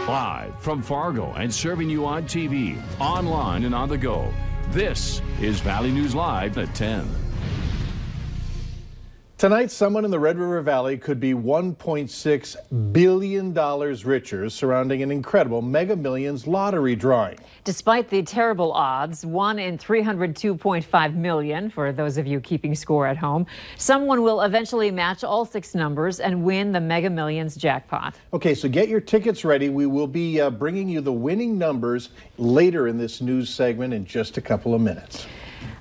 Live from Fargo and serving you on TV, online, and on the go. This is Valley News Live at 10. Tonight, someone in the Red River Valley could be $1.6 billion richer surrounding an incredible Mega Millions lottery drawing. Despite the terrible odds, 1 in 302.5 million, for those of you keeping score at home, someone will eventually match all 6 numbers and win the Mega Millions jackpot. Okay, so get your tickets ready. We will be bringing you the winning numbers later in this news segment in just a couple of minutes.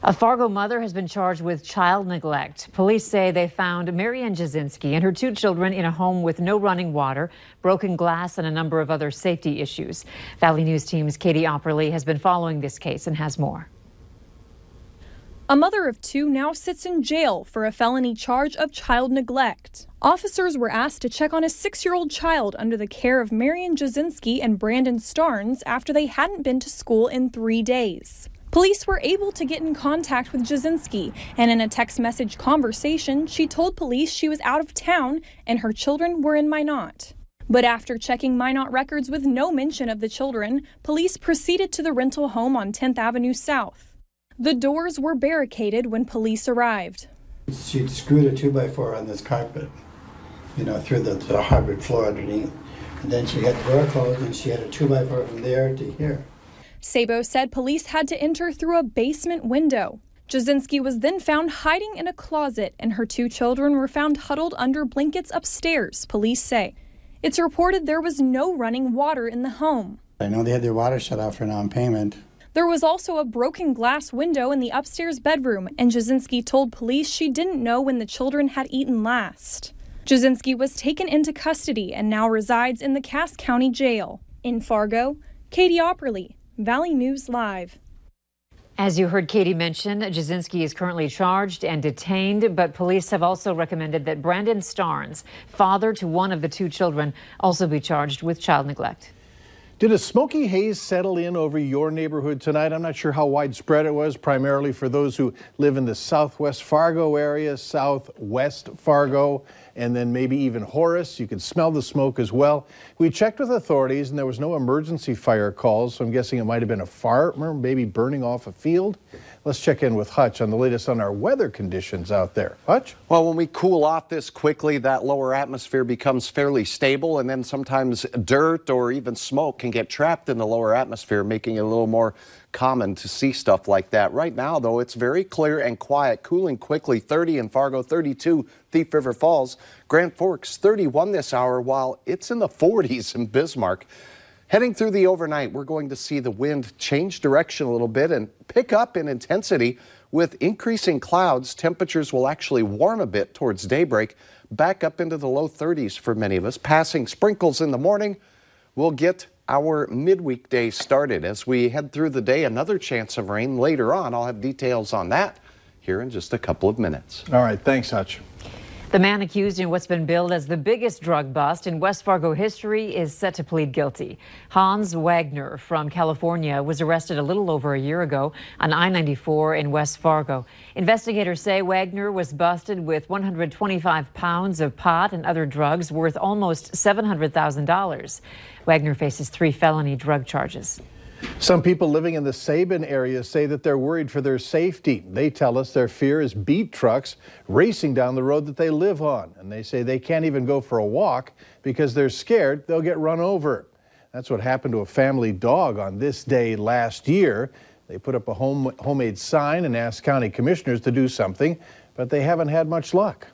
A Fargo mother has been charged with child neglect. Police say they found Marianne Jasinski and her 2 children in a home with no running water, broken glass, and a number of other safety issues. Valley News Team's Katie Opperly has been following this case and has more. A mother of 2 now sits in jail for a felony charge of child neglect. Officers were asked to check on a 6-year-old child under the care of Marianne Jasinski and Brandon Starnes after they hadn't been to school in 3 days. Police were able to get in contact with Jasinski, and in a text message conversation, she told police she was out of town and her children were in Minot. But after checking Minot records with no mention of the children, police proceeded to the rental home on 10th Avenue South. The doors were barricaded when police arrived. She'd screwed a 2x4 on this carpet, through the hardwood floor underneath. And then she had the door closed and she had a 2x4 from there to here. Sabo said police had to enter through a basement window. Jasinski was then found hiding in a closet, and her 2 children were found huddled under blankets upstairs, police say. It's reported there was no running water in the home. I know they had their water shut off for non-payment. There was also a broken glass window in the upstairs bedroom, and Jasinski told police she didn't know when the children had eaten last. Jasinski was taken into custody and now resides in the Cass County Jail. In Fargo, Katie Opperly, Valley News Live. As you heard Katie mention, Jasinski is currently charged and detained, but police have also recommended that Brandon Starnes, father to one of the 2 children, also be charged with child neglect. Did a smoky haze settle in over your neighborhood tonight? I'm not sure how widespread it was, primarily for those who live in the southwest Fargo area, southwest Fargo, and then maybe even Horace. You could smell the smoke as well. We checked with authorities and there was no emergency fire calls, so I'm guessing it might have been a farmer maybe burning off a field. Let's check in with Hutch on the latest on our weather conditions out there. Hutch? Well, when we cool off this quickly, that lower atmosphere becomes fairly stable, and then sometimes dirt or even smoke can get trapped in the lower atmosphere, making it a little more common to see stuff like that. Right now, though, it's very clear and quiet, cooling quickly. 30 in Fargo, 32 Thief River Falls, Grand Forks 31 this hour, while it's in the 40s in Bismarck. Heading through the overnight, we're going to see the wind change direction a little bit and pick up in intensity. With increasing clouds, temperatures will actually warm a bit towards daybreak, back up into the low 30s for many of us. Passing sprinkles in the morning, we'll get our midweek day started. As we head through the day, another chance of rain later on. I'll have details on that here in just a couple of minutes. All right, thanks, Hutch. The man accused in what's been billed as the biggest drug bust in West Fargo history is set to plead guilty. Hans Wagner from California was arrested a little over a year ago on I-94 in West Fargo. Investigators say Wagner was busted with 125 pounds of pot and other drugs worth almost $700,000. Wagner faces 3 felony drug charges. Some people living in the Sabin area say that they're worried for their safety. They tell us their fear is beat trucks racing down the road that they live on. And they say they can't even go for a walk because they're scared they'll get run over. That's what happened to a family dog on this day last year. They put up a homemade sign and asked county commissioners to do something, but they haven't had much luck.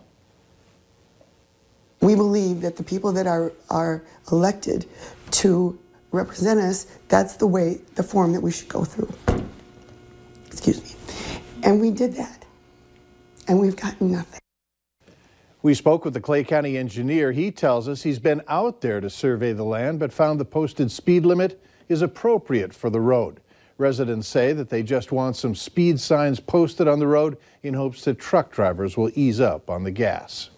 We believe that the people that are elected to represent us, that's the form that we should go through. Excuse me. And we did that. And we've gotten nothing. We spoke with the Clay County engineer. He tells us he's been out there to survey the land, but found the posted speed limit is appropriate for the road. Residents say that they just want some speed signs posted on the road in hopes that truck drivers will ease up on the gas.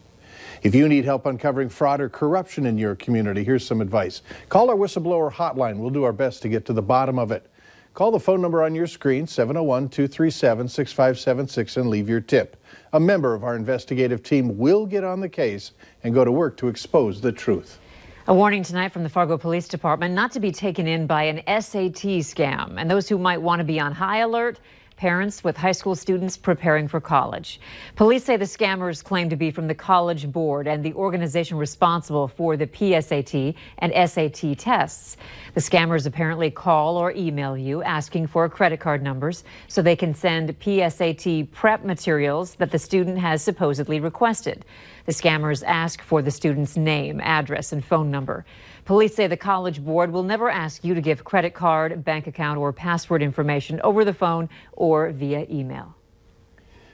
If you need help uncovering fraud or corruption in your community, here's some advice. Call our whistleblower hotline. We'll do our best to get to the bottom of it. Call the phone number on your screen, 701-237-6576, and leave your tip. A member of our investigative team will get on the case and go to work to expose the truth. A warning tonight from the Fargo Police Department not to be taken in by an SAT scam. And those who might want to be on high alert, parents with high school students preparing for college. Police say the scammers claim to be from the College Board and the organization responsible for the PSAT and SAT tests. The scammers apparently call or email you asking for credit card numbers so they can send PSAT prep materials that the student has supposedly requested. The scammers ask for the student's name, address, and phone number. Police say the College Board will never ask you to give credit card, bank account, or password information over the phone or via email.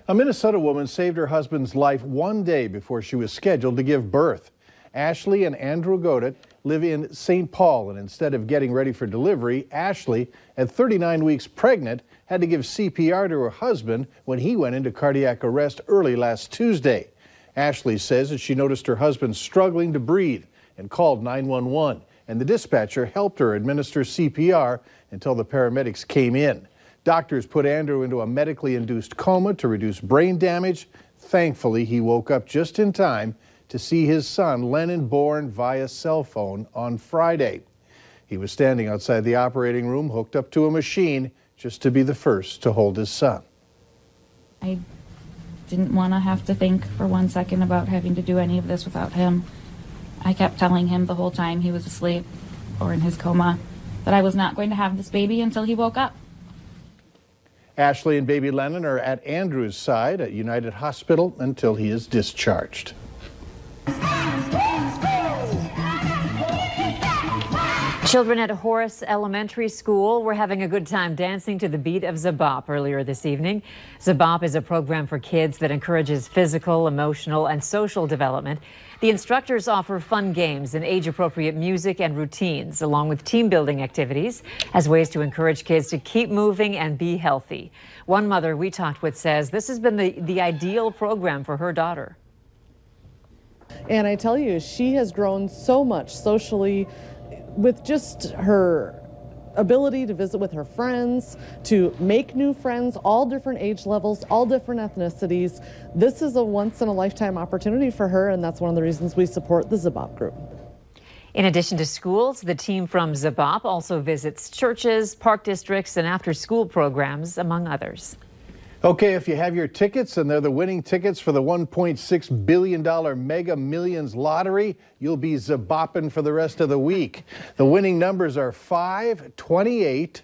A Minnesota woman saved her husband's life one day before she was scheduled to give birth. Ashley and Andrew Godet live in St. Paul, and instead of getting ready for delivery, Ashley, at 39 weeks pregnant, had to give CPR to her husband when he went into cardiac arrest early last Tuesday. Ashley says that she noticed her husband struggling to breathe and called 911, and the dispatcher helped her administer CPR until the paramedics came in. Doctors put Andrew into a medically induced coma to reduce brain damage. Thankfully, he woke up just in time to see his son, Lennon, born via cell phone on Friday. He was standing outside the operating room, hooked up to a machine, just to be the first to hold his son. I didn't want to have to think for 1 second about having to do any of this without him. I kept telling him the whole time he was asleep or in his coma that I was not going to have this baby until he woke up. Ashley and baby Lennon are at Andrew's side at United Hospital until he is discharged. Children at Horace Elementary School were having a good time dancing to the beat of Sebab earlier this evening. Sebab is a program for kids that encourages physical, emotional, and social development. The instructors offer fun games and age-appropriate music and routines, along with team-building activities, as ways to encourage kids to keep moving and be healthy. One mother we talked with says this has been the ideal program for her daughter. And I tell you, she has grown so much socially with just her ability to visit with her friends, to make new friends, all different age levels, all different ethnicities. This is a once-in-a-lifetime opportunity for her, and that's one of the reasons we support the Sebab group. In addition to schools, the team from Sebab also visits churches, park districts, and after-school programs, among others. Okay, if you have your tickets and they're the winning tickets for the $1.6 billion Mega Millions lottery, you'll be Zebapping for the rest of the week. The winning numbers are 5, 28,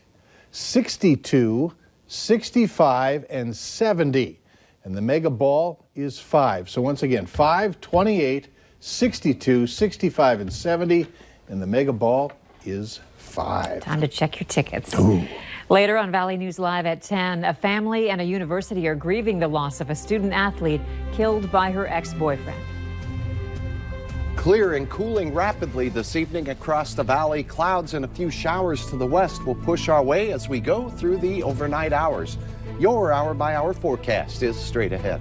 62, 65, and 70. And the Mega Ball is 5. So once again, 5, 28, 62, 65, and 70. And the Mega Ball is 5. Time to check your tickets. Ooh. Later on Valley News Live at 10, a family and a university are grieving the loss of a student athlete killed by her ex-boyfriend. Clear and cooling rapidly this evening across the valley. Clouds and a few showers to the west will push our way as we go through the overnight hours. Your hour-by-hour forecast is straight ahead.